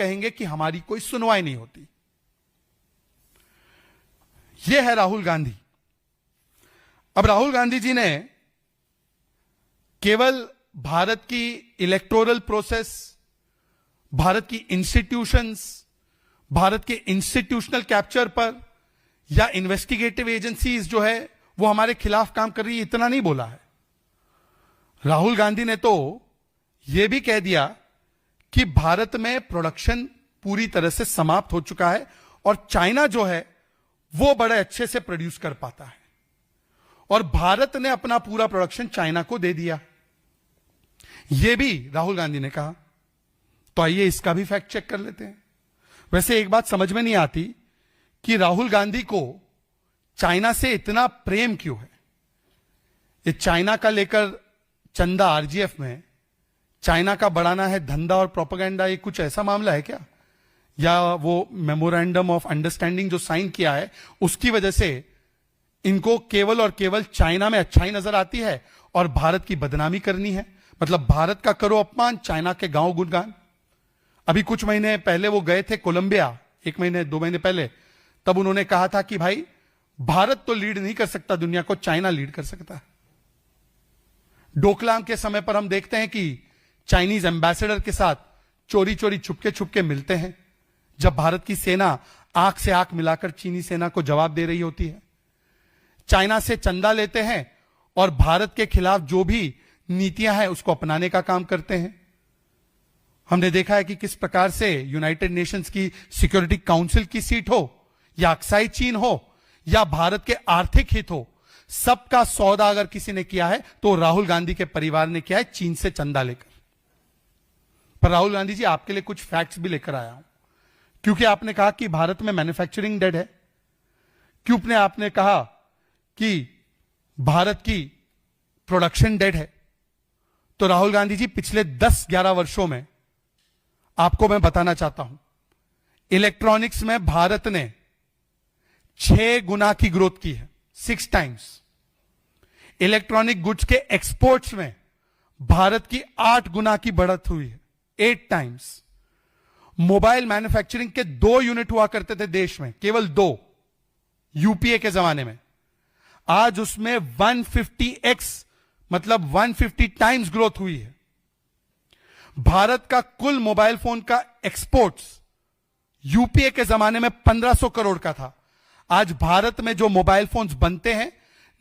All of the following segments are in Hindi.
कहेंगे कि हमारी कोई सुनवाई नहीं होती। यह है राहुल गांधी। अब राहुल गांधी जी ने केवल भारत की इलेक्टोरल प्रोसेस, भारत की इंस्टीट्यूशंस, भारत के इंस्टीट्यूशनल कैप्चर पर या इन्वेस्टिगेटिव एजेंसीज जो है वो हमारे खिलाफ काम कर रही है, इतना नहीं बोला है। राहुल गांधी ने तो यह भी कह दिया कि भारत में प्रोडक्शन पूरी तरह से समाप्त हो चुका है और चाइना जो है वो बड़े अच्छे से प्रोड्यूस कर पाता है और भारत ने अपना पूरा प्रोडक्शन चाइना को दे दिया। यह भी राहुल गांधी ने कहा। तो आइए इसका भी फैक्ट चेक कर लेते हैं। वैसे एक बात समझ में नहीं आती कि राहुल गांधी को चाइना से इतना प्रेम क्यों है। ये चाइना का लेकर चंदा आरजीएफ में चाइना का बढ़ाना है धंधा और प्रोपेगेंडा, ये कुछ ऐसा मामला है क्या? या वो मेमोरेंडम ऑफ अंडरस्टैंडिंग जो साइन किया है उसकी वजह से इनको केवल और केवल चाइना में अच्छाई नजर आती है और भारत की बदनामी करनी है? मतलब भारत का करो अपमान, चाइना के गांव गुणगान। अभी कुछ महीने पहले वो गए थे कोलंबिया, 1 महीने 2 महीने पहले, तब उन्होंने कहा था कि भाई भारत तो लीड नहीं कर सकता दुनिया को, चाइना लीड कर सकता है। डोकलाम के समय पर हम देखते हैं कि चाइनीज एम्बेसडर के साथ चोरी चोरी छुपके छुपके मिलते हैं जब भारत की सेना आंख से आंख मिलाकर चीनी सेना को जवाब दे रही होती है। चाइना से चंदा लेते हैं और भारत के खिलाफ जो भी नीतियां हैं उसको अपनाने का काम करते हैं। हमने देखा है कि किस प्रकार से यूनाइटेड नेशंस की सिक्योरिटी काउंसिल की सीट हो या अक्साई चीन हो या भारत के आर्थिक हित हो, सबका सौदा अगर किसी ने किया है तो राहुल गांधी के परिवार ने किया है, चीन से चंदा लेकर। पर राहुल गांधी जी, आपके लिए कुछ फैक्ट्स भी लेकर आया हूं, क्योंकि आपने कहा कि भारत में मैन्युफैक्चरिंग डेड है। क्यों आपने कहा कि भारत की प्रोडक्शन डेड है? तो राहुल गांधी जी, पिछले 10-11 वर्षों में आपको मैं बताना चाहता हूं, इलेक्ट्रॉनिक्स में भारत ने 6 गुना की ग्रोथ की है, 6 टाइम्स। इलेक्ट्रॉनिक गुड्स के एक्सपोर्ट्स में भारत की 8 गुना की बढ़त हुई है, 8 टाइम्स। मोबाइल मैन्युफैक्चरिंग के 2 यूनिट हुआ करते थे देश में, केवल 2, यूपीए के जमाने में। आज उसमें 150x मतलब 150 टाइम्स ग्रोथ हुई है। भारत का कुल मोबाइल फोन का एक्सपोर्ट्स यूपीए के जमाने में 1500 करोड़ का था। आज भारत में जो मोबाइल फोन्स बनते हैं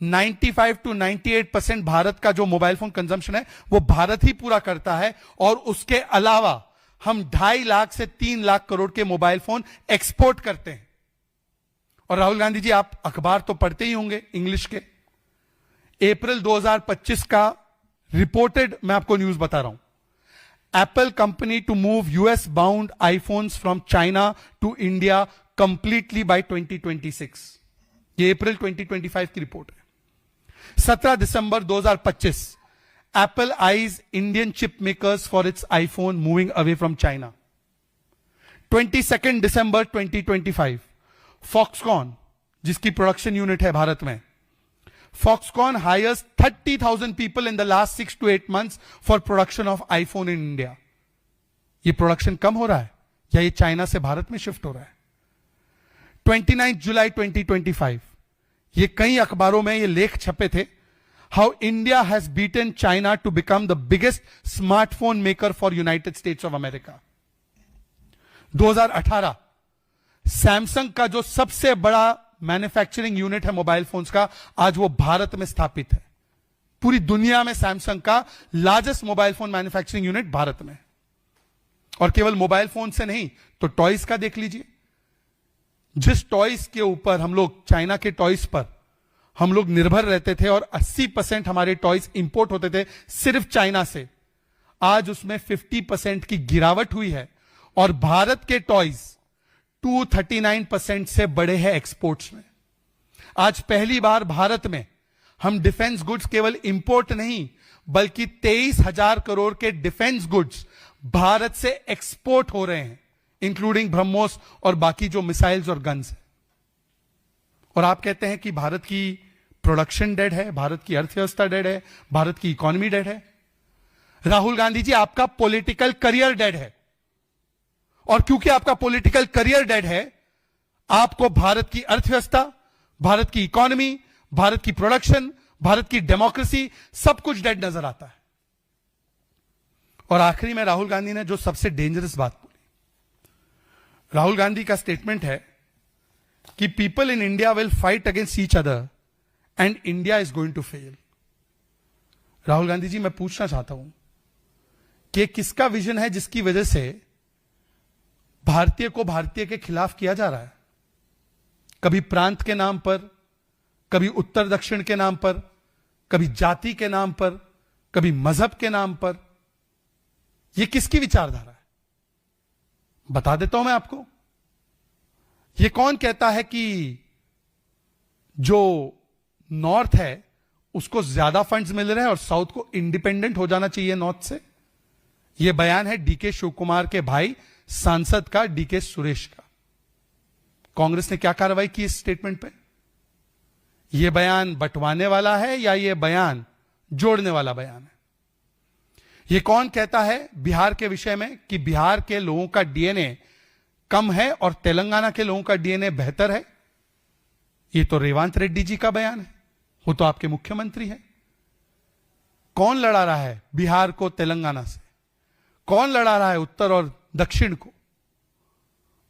95 to 98% भारत का जो मोबाइल फोन कंजम्पशन है वो भारत ही पूरा करता है। और उसके अलावा हम 2.5 लाख से 3 लाख करोड़ के मोबाइल फोन एक्सपोर्ट करते हैं। और राहुल गांधी जी, आप अखबार तो पढ़ते ही होंगे इंग्लिश के। अप्रैल 2025 का रिपोर्टेड मैं आपको न्यूज बता रहा हूं। Apple company to move US bound iPhones from China to India completely by 2026। ये अप्रैल 2025 की रिपोर्ट है। 17 दिसंबर 2025, Apple eyes Indian chip makers for its iPhone moving away from China. 22 दिसंबर 2025, फॉक्सकॉन, जिसकी प्रोडक्शन यूनिट है भारत में, Foxconn hires 30,000 people in the last 6 to 8 months for production of iPhone in India. ये प्रोडक्शन कम हो रहा है या ये चाइना से भारत में शिफ्ट हो रहा है? 29 जुलाई 2025, ये कई अखबारों में ये लेख छपे थे। How India has beaten China to become the biggest smartphone maker for United States of America. 2018, Samsung का जो सबसे बड़ा मैन्युफैक्चरिंग यूनिट है मोबाइल फोन्स का, आज वो भारत में स्थापित है। पूरी दुनिया में सैमसंग का largest mobile phone manufacturing unit Bharat में। और केवल मोबाइल फोन से नहीं तो टॉयज का देख लीजिए। जिस टॉयज के ऊपर हम लोग, चाइना के टॉयज पर हम लोग निर्भर रहते थे और 80% हमारे टॉयज इंपोर्ट होते थे सिर्फ चाइना से, आज उसमें 50% की गिरावट हुई है और भारत के टॉयज 239% से बढ़े हैं एक्सपोर्ट्स में। आज पहली बार भारत में हम डिफेंस गुड्स केवल इंपोर्ट नहीं बल्कि 23,000 करोड़ के डिफेंस गुड्स भारत से एक्सपोर्ट हो रहे हैं, इंक्लूडिंग ब्रह्मोस और बाकी जो मिसाइल्स और गन्स है। और आप कहते हैं कि भारत की प्रोडक्शन डेड है, भारत की अर्थव्यवस्था डेड है, भारत की इकोनॉमी डेड है। राहुल गांधी जी, आपका पॉलिटिकल करियर डेड है और क्योंकि आपका पॉलिटिकल करियर डेड है, आपको भारत की अर्थव्यवस्था, भारत की इकोनॉमी, भारत की प्रोडक्शन, भारत की डेमोक्रेसी, सब कुछ डेड नजर आता है। और आखिरी में राहुल गांधी ने जो सबसे डेंजरस बात बोली, राहुल गांधी का स्टेटमेंट है कि people in India will fight against each other and India is going to fail. Rahul Gandhi ji, मैं पूछना चाहता हूं कि किसका विजन है जिसकी वजह से भारतीय को भारतीय के खिलाफ किया जा रहा है? कभी प्रांत के नाम पर, कभी उत्तर दक्षिण के नाम पर, कभी जाति के नाम पर, कभी मजहब के नाम पर। यह किसकी विचारधारा है? बता देता हूं मैं आपको। यह कौन कहता है कि जो नॉर्थ है उसको ज्यादा फंड्स मिल रहे हैं और साउथ को इंडिपेंडेंट हो जाना चाहिए नॉर्थ से? यह बयान है डीके शिव कुमार के भाई सांसद का, डीके सुरेश का। कांग्रेस ने क्या कार्रवाई की इस स्टेटमेंट पे? यह बयान बंटवाने वाला है या यह बयान जोड़ने वाला बयान है? यह कौन कहता है बिहार के विषय में कि बिहार के लोगों का डीएनए कम है और तेलंगाना के लोगों का डीएनए बेहतर है? यह तो रेवंत रेड्डी जी का बयान है, वो तो आपके मुख्यमंत्री हैं। कौन लड़ा रहा है बिहार को तेलंगाना से? कौन लड़ा रहा है उत्तर और दक्षिण को?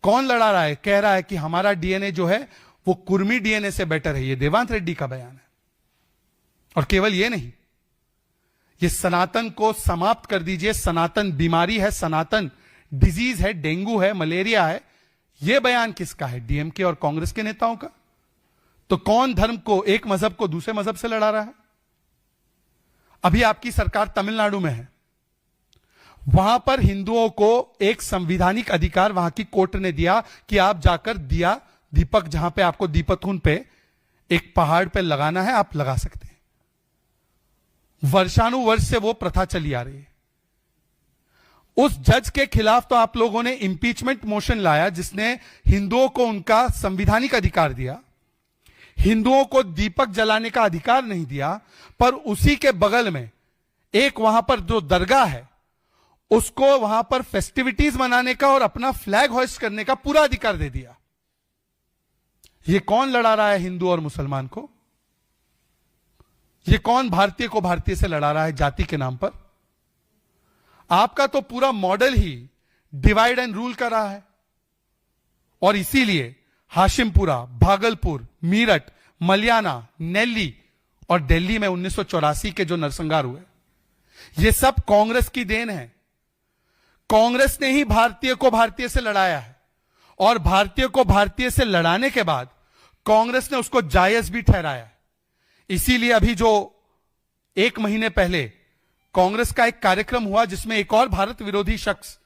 कौन लड़ा रहा है, कह रहा है कि हमारा डीएनए जो है वो कुर्मी डीएनए से बेटर है? ये रेवंत रेड्डी का बयान है। और केवल ये नहीं, ये सनातन को समाप्त कर दीजिए, सनातन बीमारी है, सनातन डिजीज है, डेंगू है, मलेरिया है। यह बयान किसका है? डीएमके और कांग्रेस के नेताओं का। तो कौन धर्म को, एक मजहब को दूसरे मजहब से लड़ा रहा है? अभी आपकी सरकार तमिलनाडु में है, वहां पर हिंदुओं को एक संवैधानिक अधिकार वहां की कोर्ट ने दिया कि आप जाकर दिया, दीपक जहां पे आपको दीपथून पे एक पहाड़ पे लगाना है, आप लगा सकते हैं। वर्षानुवर्ष से वो प्रथा चली आ रही है। उस जज के खिलाफ तो आप लोगों ने इंपीचमेंट मोशन लाया जिसने हिंदुओं को उनका संवैधानिक अधिकार दिया, हिंदुओं को दीपक जलाने का अधिकार नहीं दिया, पर उसी के बगल में एक वहां पर जो दरगाह है उसको वहां पर फेस्टिविटीज मनाने का और अपना फ्लैग होइस्ट करने का पूरा अधिकार दे दिया। यह कौन लड़ा रहा है हिंदू और मुसलमान को? यह कौन भारतीय को भारतीय से लड़ा रहा है जाति के नाम पर? आपका तो पूरा model he divide and rule कर रहा है। और इसीलिए हाशिमपुरा, भागलपुर, मीरठ, मलियाना, नेल्ली और दिल्ली में 1984 के जो नरसंहार हुए, यह सब कांग्रेस की देन है। कांग्रेस ने ही भारतीय को भारतीय से लड़ाया है और भारतीय को भारतीय से लड़ाने के बाद कांग्रेस ने उसको जायज भी ठहराया है। इसीलिए अभी जो एक महीने पहले कांग्रेस का एक कार्यक्रम हुआ जिसमें एक और भारत विरोधी शख्स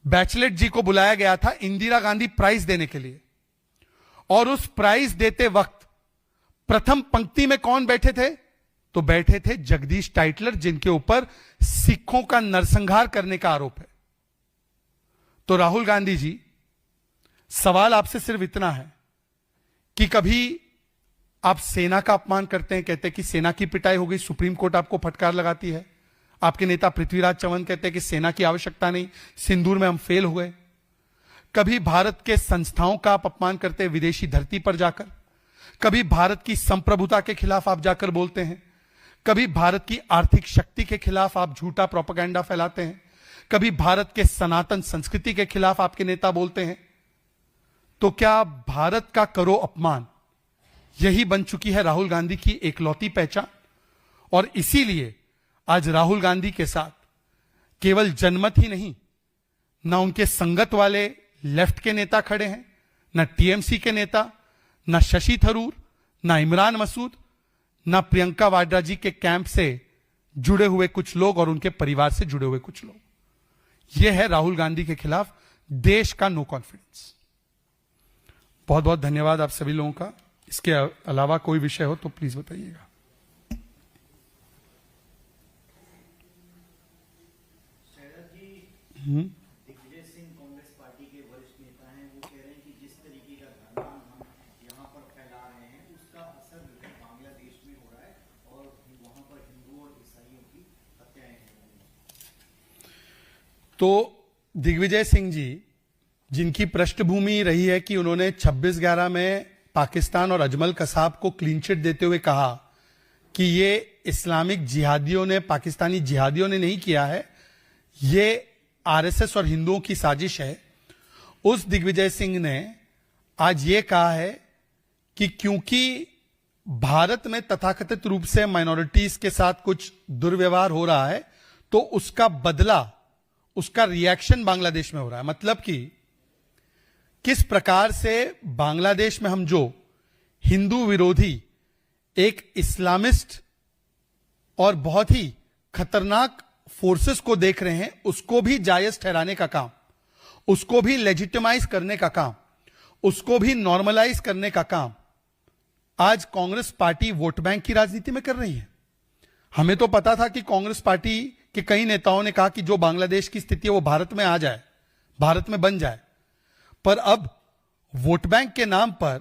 बैचलेट जी को बुलाया गया था इंदिरा गांधी प्राइज देने के लिए, और उस प्राइज देते वक्त प्रथम पंक्ति में कौन बैठे थे? तो बैठे थे जगदीश टाइटलर, जिनके ऊपर सिखों का नरसंहार करने का आरोप है। तो राहुल गांधी जी, सवाल आपसे सिर्फ इतना है कि कभी आप सेना का अपमान करते हैं, कहते हैं कि सेना की पिटाई हो गई, सुप्रीम कोर्ट आपको फटकार लगाती है। आपके नेता पृथ्वीराज चौहान कहते हैं कि सेना की आवश्यकता नहीं, सिंदूर में हम फेल हुए। कभी भारत के संस्थाओं का आप अपमान करते हैं विदेशी धरती पर जाकर, कभी भारत की संप्रभुता के खिलाफ आप जाकर बोलते हैं, कभी भारत की आर्थिक शक्ति के खिलाफ आप झूठा प्रोपेगेंडा फैलाते हैं, कभी भारत के सनातन संस्कृति के खिलाफ आपके नेता बोलते हैं। तो क्या भारत का करो अपमान, यही बन चुकी है राहुल गांधी की एकलौती पहचान? और इसीलिए आज राहुल गांधी के साथ केवल जनमत ही नहीं, ना उनके संगत वाले लेफ्ट के नेता खड़े हैं, ना टीएमसी के नेता, ना शशि थरूर, ना इमरान मसूद, ना प्रियंका वाड्रा जी के कैंप से जुड़े हुए कुछ लोग और उनके परिवार से जुड़े हुए कुछ लोग। यह है राहुल गांधी के खिलाफ देश का नो कॉन्फिडेंस। बहुत बहुत धन्यवाद आप सभी लोगों का। इसके अलावा कोई विषय हो तो प्लीज बताइएगा। दिग्विजय सिंह कांग्रेस पार्टी के वरिष्ठ नेता हैं, वो कह रहे हैं कि जिस तरीके का धर्म हम यहाँ पर फैला रहे हैं उसका असर बांग्लादेश में हो रहा है और वहां पर हिंदू और ईसाइयों की हत्याएं हो रही हैं। तो दिग्विजय सिंह जी, जिनकी पृष्ठभूमि रही है कि उन्होंने 26/11 में पाकिस्तान और अजमल कसाब को क्लीन चिट देते हुए कहा कि ये इस्लामिक जिहादियों ने, पाकिस्तानी जिहादियों ने नहीं किया है, ये आरएसएस और हिंदुओं की साजिश है। उस दिग्विजय सिंह ने आज ये कहा है कि क्योंकि भारत में तथाकथित रूप से माइनॉरिटीज के साथ कुछ दुर्व्यवहार हो रहा है, तो उसका बदला, उसका रिएक्शन बांग्लादेश में हो रहा है। मतलब कि किस प्रकार से बांग्लादेश में हम जो हिंदू विरोधी एक इस्लामिस्ट और बहुत ही खतरनाक फोर्सेस को देख रहे हैं, उसको भी जायज ठहराने का काम, उसको भी लेजिटिमाइज करने का काम, उसको भी नॉर्मलाइज करने का काम आज कांग्रेस पार्टी वोट बैंक की राजनीति में कर रही है। हमें तो पता था कि कांग्रेस पार्टी के कई नेताओं ने कहा कि जो बांग्लादेश की स्थिति है वो भारत में आ जाए, भारत में बन जाए, पर अब वोट बैंक के नाम पर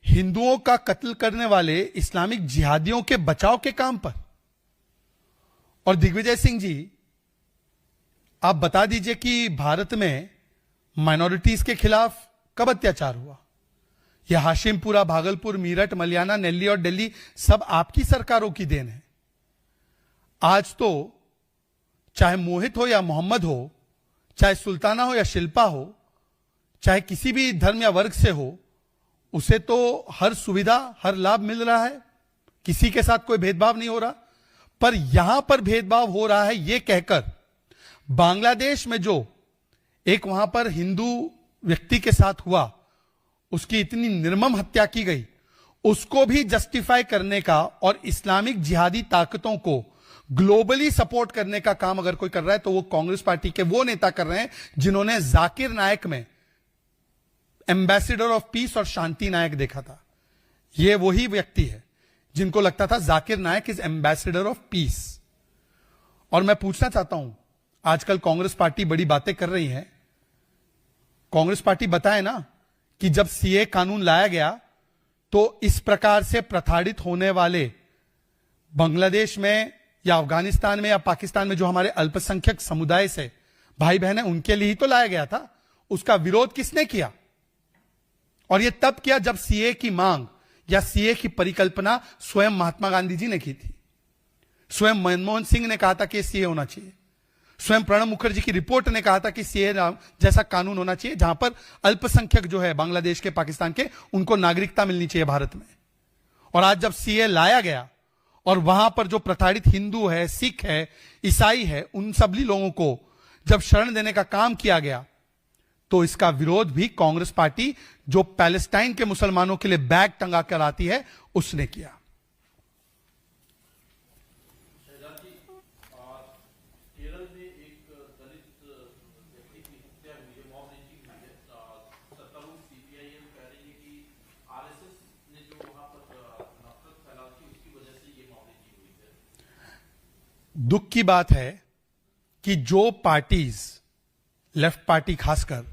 हिंदुओं का कत्ल करने वाले इस्लामिक जिहादियों के बचाव के काम पर। और दिग्विजय सिंह जी, आप बता दीजिए कि भारत में माइनॉरिटीज के खिलाफ कब अत्याचार हुआ? यह हाशिमपुरा, भागलपुर, मीरठ, मलियाना, नेल्ली और दिल्ली सब आपकी सरकारों की देन है। आज तो चाहे मोहित हो या मोहम्मद हो, चाहे सुल्ताना हो या शिल्पा हो, चाहे किसी भी धर्म या वर्ग से हो, उसे तो हर सुविधा, हर लाभ मिल रहा है, किसी के साथ कोई भेदभाव नहीं हो रहा। पर यहां पर भेदभाव हो रहा है यह कहकर बांग्लादेश में जो एक वहां पर हिंदू व्यक्ति के साथ हुआ, उसकी इतनी निर्मम हत्या की गई, उसको भी जस्टिफाई करने का और इस्लामिक जिहादी ताकतों को ग्लोबली सपोर्ट करने का काम अगर कोई कर रहा है तो वो कांग्रेस पार्टी के वो नेता कर रहे हैं जिन्होंने जाकिर नायक में एम्बेसडर ऑफ पीस और शांति नायक देखा था। ये वही व्यक्ति है जिनको लगता था जाकिर नायक इज एम्बेसडर ऑफ पीस। और मैं पूछना चाहता हूं, आजकल कांग्रेस पार्टी बड़ी बातें कर रही है। कांग्रेस पार्टी बताए ना कि जब सीए कानून लाया गया तो इस प्रकार से प्रताड़ित होने वाले बांग्लादेश में या अफगानिस्तान में या पाकिस्तान में जो हमारे अल्पसंख्यक समुदाय से भाई बहन है, उनके लिए ही तो लाया गया था। उसका विरोध किसने किया? और यह तब किया जब सीए की मांग या सीए की परिकल्पना स्वयं महात्मा गांधी जी ने की थी। स्वयं मनमोहन सिंह ने कहा था कि सीए होना चाहिए। स्वयं प्रणब मुखर्जी की रिपोर्ट ने कहा था कि सीए जैसा कानून होना चाहिए जहां पर अल्पसंख्यक जो है बांग्लादेश के, पाकिस्तान के, उनको नागरिकता मिलनी चाहिए भारत में। और आज जब सीए लाया गया और वहां पर जो प्रताड़ित हिंदू है, सिख है, ईसाई है, उन सभी लोगों को जब शरण देने का काम किया गया तो इसका विरोध भी कांग्रेस पार्टी जो पैलेस्टाइन के मुसलमानों के लिए बैग टंगा कर आती है उसने किया। केरल में एक दलित व्यक्ति की हत्या हुई है, मॉब लिंचिंग हुई है। सत्तारूढ़ सीपीआईएम कह रही है कि आरएसएस ने जो वहां पर नफरत फैलाई थी उसकी वजह से ये मॉब लिंचिंग हुई है। दुख की बात है कि जो पार्टीज, लेफ्ट पार्टी खासकर,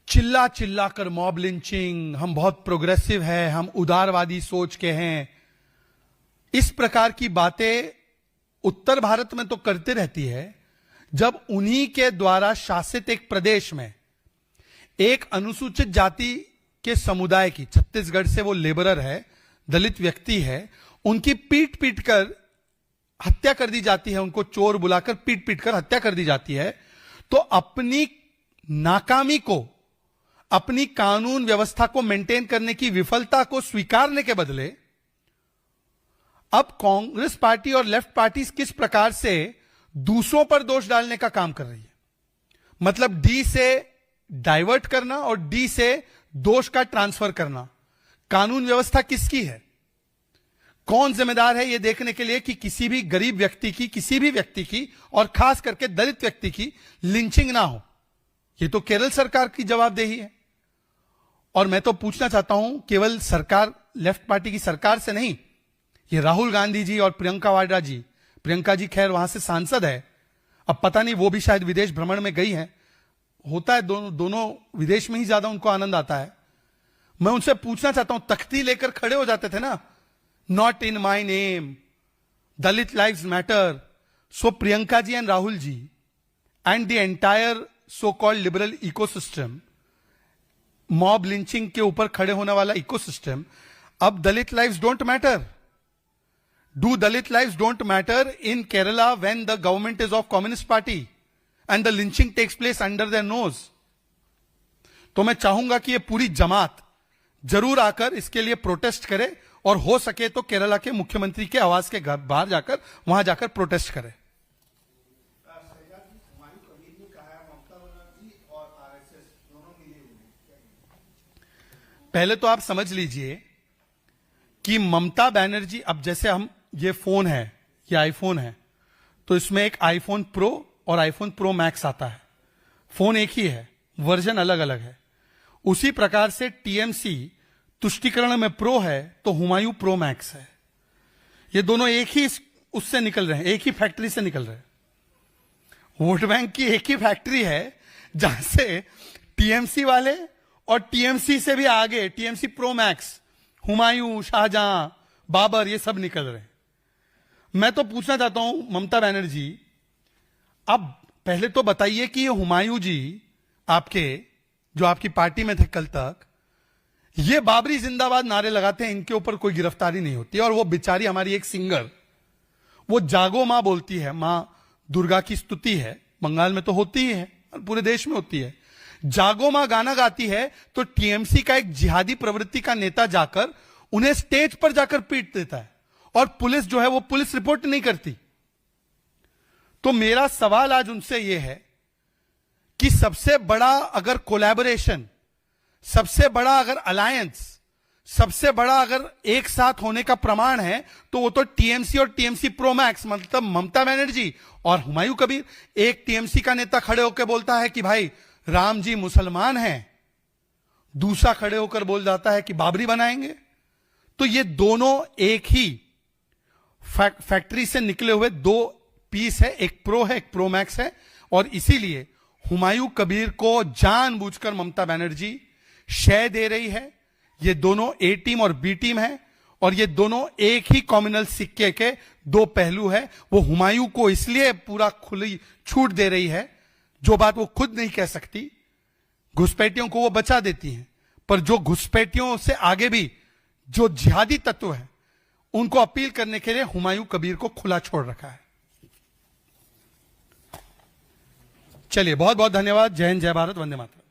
चिल्ला चिल्ला कर मॉब लिंचिंग, हम बहुत प्रोग्रेसिव है, हम उदारवादी सोच के हैं, इस प्रकार की बातें उत्तर भारत में तो करते रहती है। जब उन्हीं के द्वारा शासित एक प्रदेश में एक अनुसूचित जाति के समुदाय की, छत्तीसगढ़ से वो लेबरर है, दलित व्यक्ति है, उनकी पीट पीट कर हत्या कर दी जाती है, उनको चोर बुलाकर पीट पीट कर हत्या कर दी जाती है, तो अपनी नाकामी को, अपनी कानून व्यवस्था को मेंटेन करने की विफलता को स्वीकारने के बदले अब कांग्रेस पार्टी और लेफ्ट पार्टी किस प्रकार से दूसरों पर दोष डालने का काम कर रही है। मतलब डी से डाइवर्ट करना और डी से दोष का ट्रांसफर करना। कानून व्यवस्था किसकी है? कौन जिम्मेदार है यह देखने के लिए कि किसी भी गरीब व्यक्ति की, किसी भी व्यक्ति की, और खास करके दलित व्यक्ति की लिंचिंग ना हो। यह तो केरल सरकार की जवाबदेही है। और मैं तो पूछना चाहता हूं, केवल सरकार, लेफ्ट पार्टी की सरकार से नहीं, ये राहुल गांधी जी और प्रियंका वाड्रा जी, प्रियंका जी खैर वहां से सांसद है, अब पता नहीं वो भी शायद विदेश भ्रमण में गई हैं। होता है, दोनों विदेश में ही ज्यादा उनको आनंद आता है। मैं उनसे पूछना चाहता हूं, तख्ती लेकर खड़े हो जाते थे ना, not in my name, Dalit lives matter. So Priyanka ji and Rahul ji, and the entire so-called liberal ecosystem, mob lynching के ऊपर खड़े होने वाला इकोसिस्टम, अब Dalit lives don't matter. Do Dalit lives don't matter in Kerala when the government is of communist party and the lynching takes place under their nose? तो मैं चाहूंगा कि ये पूरी जमात जरूर आकर इसके लिए प्रोटेस्ट करे, और हो सके तो केरला के मुख्यमंत्री के आवास के घर बाहर जाकर वहां जाकर प्रोटेस्ट करे. पहले तो आप समझ लीजिए कि ममता बनर्जी, अब जैसे हम, ये फोन है, ये आईफोन है, तो इसमें एक आईफोन प्रो और आईफोन प्रो मैक्स आता है. फोन एक ही है, वर्जन अलग अलग है. उसी प्रकार से टीएमसी तुष्टिकरण में प्रो है तो हुमायूं प्रो मैक्स है. ये दोनों एक ही उससे निकल रहे हैं, एक ही फैक्ट्री से निकल रहे हैं. वोट बैंक की एक ही फैक्ट्री है जहां से टीएमसी वाले और टीएमसी से भी आगे TMC pro max, Humayun, Shahjahan, Babur, ये सब निकल रहे हैं. मैं तो पूछना चाहता हूं ममता बनर्जी, अब पहले तो बताइए कि ये हुमायूं जी आपके, जो आपकी पार्टी में थे कल तक, ये बाबरी जिंदाबाद नारे लगाते हैं, इनके ऊपर कोई गिरफ्तारी नहीं होती. और वो बेचारी हमारी एक सिंगर, वो जागो मां बोलती है, मां दुर्गा की स्तुति है, बंगाल में तो होती ही है, पूरे देश में होती है. जागो मां गाना गाती है तो टीएमसी का एक जिहादी प्रवृत्ति का नेता जाकर उन्हें स्टेज पर जाकर पीट देता है, और पुलिस जो है वो पुलिस रिपोर्ट नहीं करती. तो मेरा सवाल आज उनसे यह है कि सबसे बड़ा अगर कोलैबोरेशन, सबसे बड़ा अगर अलायंस, सबसे बड़ा अगर एक साथ होने का प्रमाण है, तो वो तो टीएमसी और टीएमसी प्रो मैक्स, मतलब ममता बनर्जी और हुमायूं कबीर. एक टीएमसी का नेता खड़े होकर बोलता है कि भाई राम जी मुसलमान हैं, दूसरा खड़े होकर बोल जाता है कि बाबरी बनाएंगे. तो ये दोनों एक ही फैक्ट्री से निकले हुए दो पीस है, एक प्रो है, एक प्रो मैक्स है. और इसीलिए हुमायूं कबीर को जानबूझकर ममता बनर्जी शय दे रही है. ये दोनों ए टीम और बी टीम है, और ये दोनों एक ही कॉम्युनल सिक्के के दो पहलू है. वो हुमायूं को इसलिए पूरा खुली छूट दे रही है, जो बात वो खुद नहीं कह सकती. घुसपैठियों को वो बचा देती हैं, पर जो घुसपैठियों से आगे भी जो जिहादी तत्व है, उनको अपील करने के लिए हुमायूं कबीर को खुला छोड़ रखा है. चलिए, बहुत बहुत धन्यवाद. जय हिंद, जय भारत, वंदे मातरम.